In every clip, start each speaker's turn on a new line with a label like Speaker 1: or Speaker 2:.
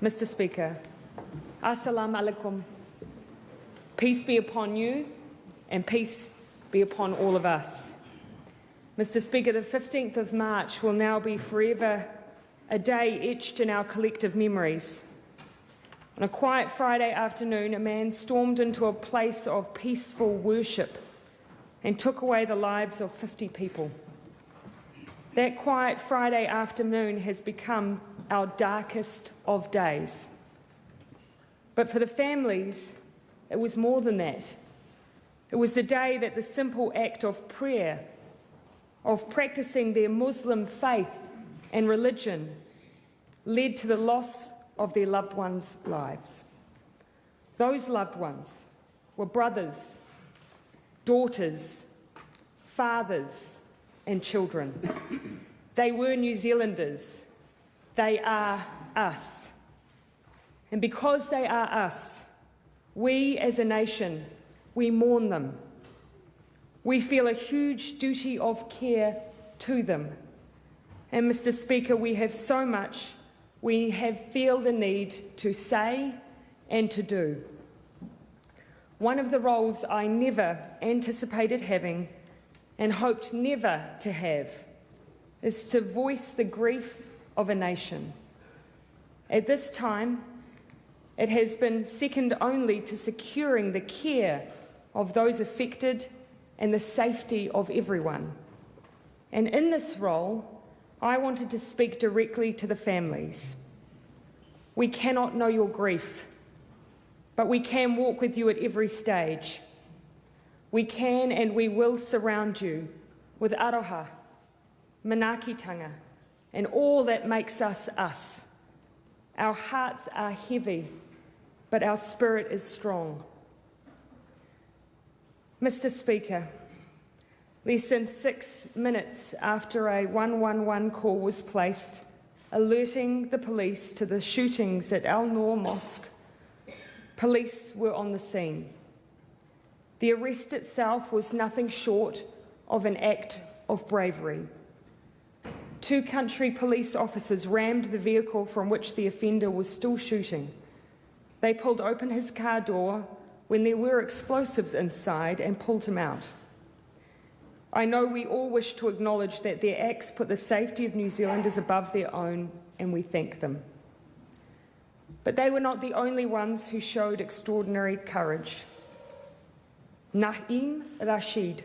Speaker 1: Mr. Speaker, Assalamu alaikum. Peace be upon you and peace be upon all of us. Mr. Speaker, the 15th of March will now be forever a day etched in our collective memories. On a quiet Friday afternoon, a man stormed into a place of peaceful worship and took away the lives of 50 people. That quiet Friday afternoon has become our darkest of days. But for the families, it was more than that. It was the day that the simple act of prayer, of practicing their Muslim faith and religion, led to the loss of their loved ones' lives. Those loved ones were brothers, daughters, fathers, and children. They were New Zealanders. They are us. And because they are us, we as a nation, we mourn them. We feel a huge duty of care to them. And Mr. Speaker, we have so much we feel the need to say and to do. One of the roles I never anticipated having and hoped never to have is to voice the grief of a nation. At this time, it has been second only to securing the care of those affected and the safety of everyone. And in this role, I wanted to speak directly to the families. We cannot know your grief, but we can walk with you at every stage. We can and we will surround you with aroha, manaakitanga, and all that makes us us. Our hearts are heavy, but our spirit is strong. Mr. Speaker, less than 6 minutes after a 111 call was placed, alerting the police to the shootings at Al Noor Mosque, police were on the scene. The arrest itself was nothing short of an act of bravery. 2 country police officers rammed the vehicle from which the offender was still shooting. They pulled open his car door when there were explosives inside and pulled him out. I know we all wish to acknowledge that their acts put the safety of New Zealanders above their own, and we thank them. But they were not the only ones who showed extraordinary courage. Naeem Rashid,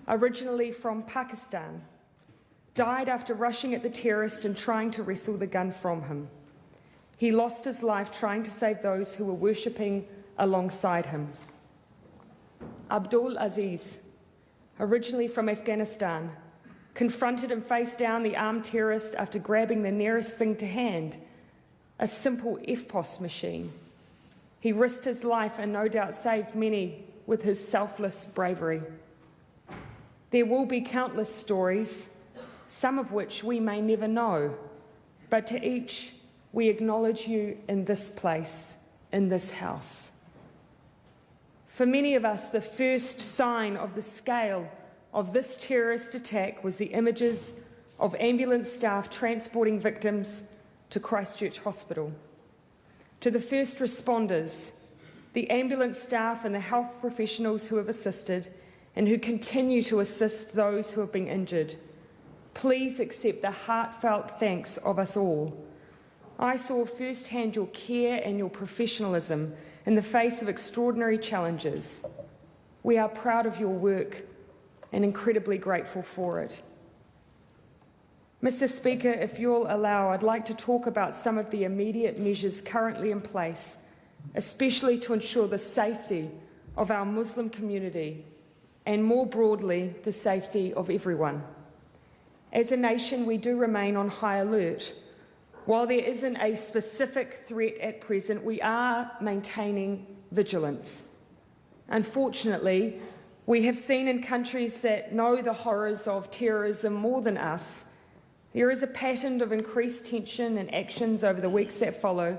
Speaker 1: originally from Pakistan, died after rushing at the terrorist and trying to wrestle the gun from him. He lost his life trying to save those who were worshipping alongside him. Abdul Aziz, originally from Afghanistan, confronted and faced down the armed terrorist after grabbing the nearest thing to hand, a simple FPOS machine. He risked his life and no doubt saved many with his selfless bravery. There will be countless stories, some of which we may never know, but to each we acknowledge you in this place, in this house. For many of us, the first sign of the scale of this terrorist attack was the images of ambulance staff transporting victims to Christchurch Hospital. To the first responders, the ambulance staff and the health professionals who have assisted and who continue to assist those who have been injured, please accept the heartfelt thanks of us all. I saw firsthand your care and your professionalism in the face of extraordinary challenges. We are proud of your work and incredibly grateful for it. Mr. Speaker, if you'll allow, I'd like to talk about some of the immediate measures currently in place, especially to ensure the safety of our Muslim community and, more broadly, the safety of everyone. As a nation, we do remain on high alert. While there isn't a specific threat at present, we are maintaining vigilance. Unfortunately, we have seen in countries that know the horrors of terrorism more than us, there is a pattern of increased tension and actions over the weeks that follow.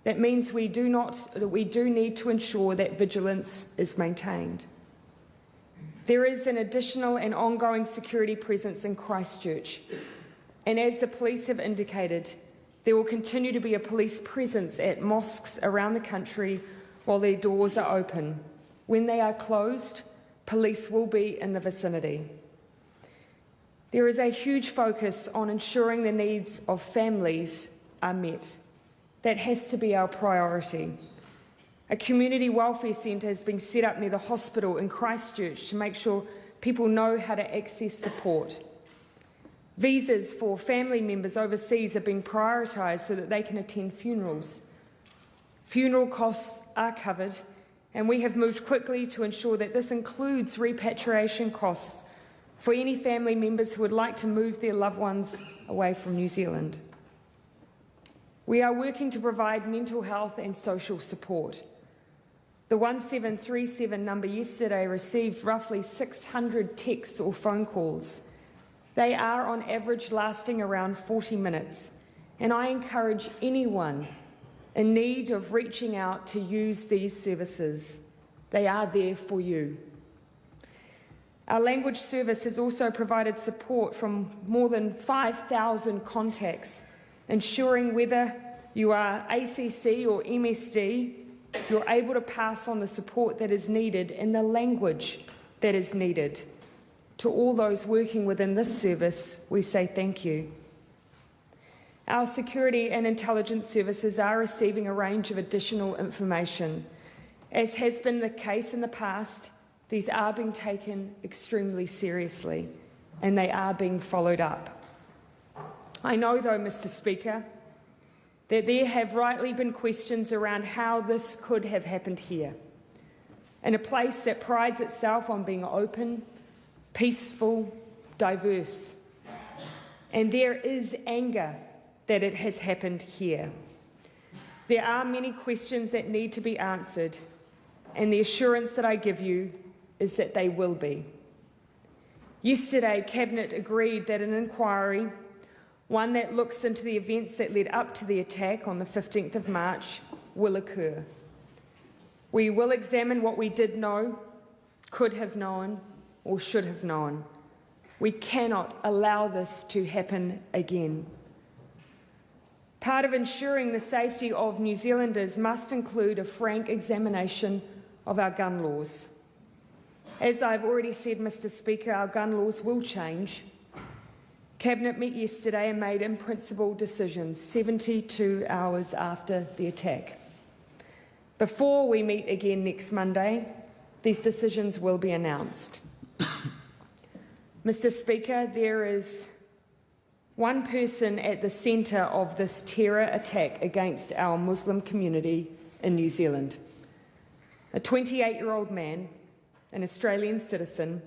Speaker 1: That means we do need to ensure that vigilance is maintained. There is an additional and ongoing security presence in Christchurch, and as the police have indicated, There will continue to be a police presence at mosques around the country while their doors are open. When they are closed, police will be in the vicinity. There is a huge focus on ensuring the needs of families are met. That has to be our priority. A community welfare centre has been set up near the hospital in Christchurch to make sure people know how to access support. Visas for family members overseas are being prioritised so that they can attend funerals. Funeral costs are covered, and we have moved quickly to ensure that this includes repatriation costs for any family members who would like to move their loved ones away from New Zealand. We are working to provide mental health and social support. The 1737 number yesterday received roughly 600 texts or phone calls. They are on average lasting around 40 minutes, and I encourage anyone in need of reaching out to use these services. They are there for you. Our language service has also provided support from more than 5,000 contacts, ensuring whether you are ACC or MSD, you're able to pass on the support that is needed in the language that is needed. To all those working within this service, we say thank you. Our security and intelligence services are receiving a range of additional information. As has been the case in the past, these are being taken extremely seriously, and they are being followed up. I know, though, Mr. Speaker, that there have rightly been questions around how this could have happened here, in a place that prides itself on being open, peaceful, diverse. And there is anger that it has happened here. There are many questions that need to be answered, and the assurance that I give you is that they will be. Yesterday, Cabinet agreed that an inquiry, one that looks into the events that led up to the attack on the 15th of March, will occur. We will examine what we did know, could have known, or should have known. We cannot allow this to happen again. Part of ensuring the safety of New Zealanders must include a frank examination of our gun laws. As I've already said, Mr. Speaker, our gun laws will change. Cabinet met yesterday and made in principle decisions 72 hours after the attack. Before we meet again next Monday, these decisions will be announced. Mr. Speaker, there is one person at the centre of this terror attack against our Muslim community in New Zealand. A 28-year-old man, an Australian citizen,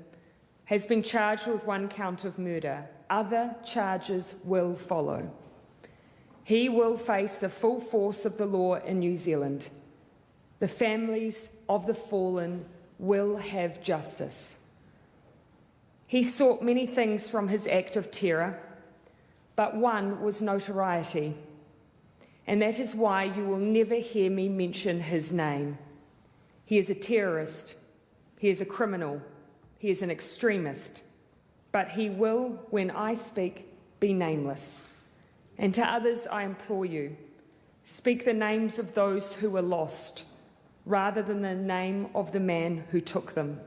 Speaker 1: has been charged with one count of murder. Other charges will follow. He will face the full force of the law in New Zealand. The families of the fallen will have justice. He sought many things from his act of terror, but one was notoriety, and that is why you will never hear me mention his name. He is a terrorist, he is a criminal, he is an extremist, but he will, when I speak, be nameless. And to others I implore you, speak the names of those who were lost, rather than the name of the man who took them.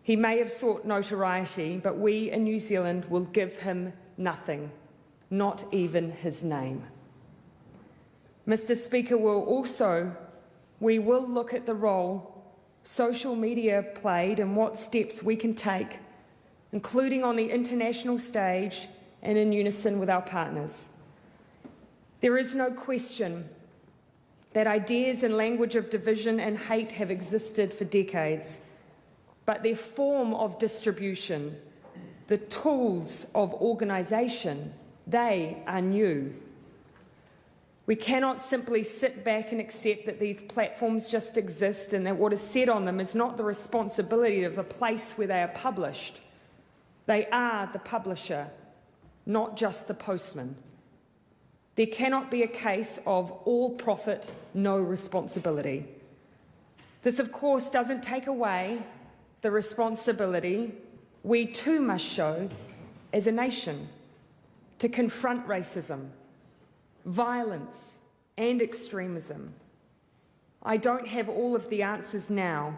Speaker 1: He may have sought notoriety, but we in New Zealand will give him nothing, not even his name. Mr. Speaker, we will look at the role social media played and what steps we can take, including on the international stage and in unison with our partners. There is no question that ideas and language of division and hate have existed for decades, but their form of distribution, the tools of organisation, they are new. We cannot simply sit back and accept that these platforms just exist and that what is said on them is not the responsibility of the place where they are published. They are the publisher, not just the postman. There cannot be a case of all profit, no responsibility. This, of course, doesn't take away the responsibility we too must show as a nation to confront racism, violence, and extremism. I don't have all of the answers now,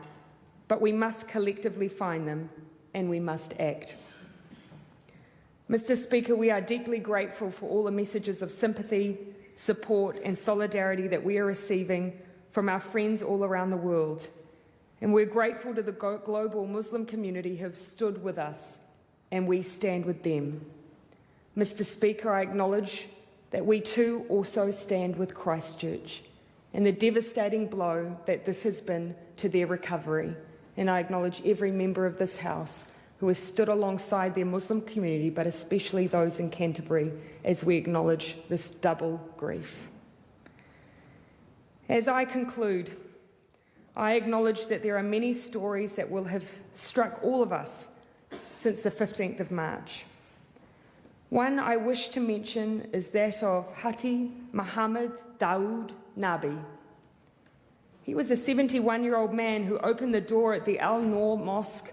Speaker 1: but we must collectively find them and we must act. Mr. Speaker, we are deeply grateful for all the messages of sympathy, support and solidarity that we are receiving from our friends all around the world. And we're grateful to the global Muslim community who have stood with us, and we stand with them. Mr. Speaker, I acknowledge that we too also stand with Christchurch and the devastating blow that this has been to their recovery. And I acknowledge every member of this House who has stood alongside their Muslim community, but especially those in Canterbury, as we acknowledge this double grief. As I conclude, I acknowledge that there are many stories that will have struck all of us since the 15th of March. One I wish to mention is that of Hati Muhammad Daoud Nabi. He was a 71-year-old man who opened the door at the Al Noor Mosque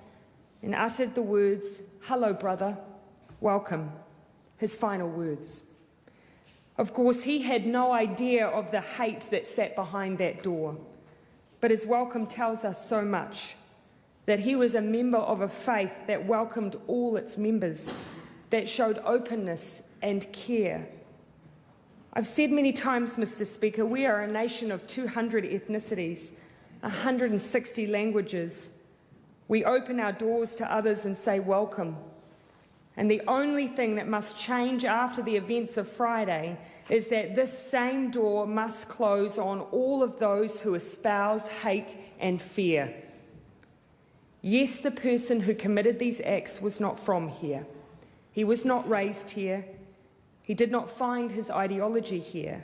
Speaker 1: and uttered the words, "Hello, brother, welcome," his final words. Of course, he had no idea of the hate that sat behind that door, but his welcome tells us so much, that he was a member of a faith that welcomed all its members, that showed openness and care. I've said many times, Mr. Speaker, we are a nation of 200 ethnicities, 160 languages. We open our doors to others and say welcome. And the only thing that must change after the events of Friday is that this same door must close on all of those who espouse hate and fear. Yes, the person who committed these acts was not from here. He was not raised here. He did not find his ideology here.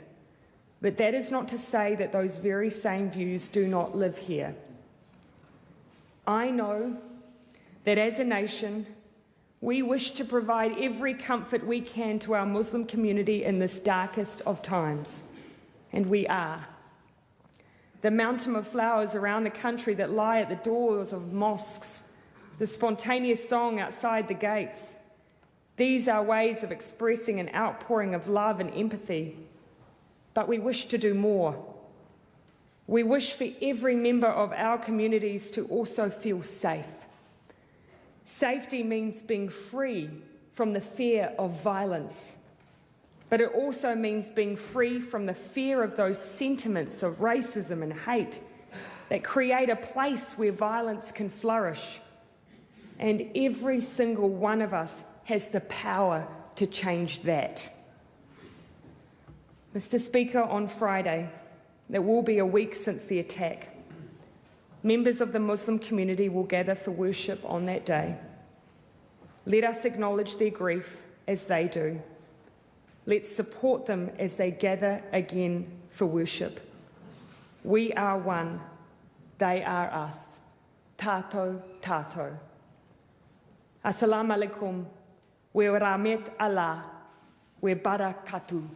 Speaker 1: But that is not to say that those very same views do not live here. I know that as a nation, we wish to provide every comfort we can to our Muslim community in this darkest of times, and we are. The mountain of flowers around the country that lie at the doors of mosques, the spontaneous song outside the gates, these are ways of expressing an outpouring of love and empathy. But we wish to do more. We wish for every member of our communities to also feel safe. Safety means being free from the fear of violence, but it also means being free from the fear of those sentiments of racism and hate that create a place where violence can flourish. And every single one of us has the power to change that. Mr. Speaker, on Friday, it will be a week since the attack. Members of the Muslim community will gather for worship on that day. Let us acknowledge their grief as they do. Let's support them as they gather again for worship. We are one. They are us. Tātou, tātou. Assalamu alaikum. We rahmet Allah. We barakatuh.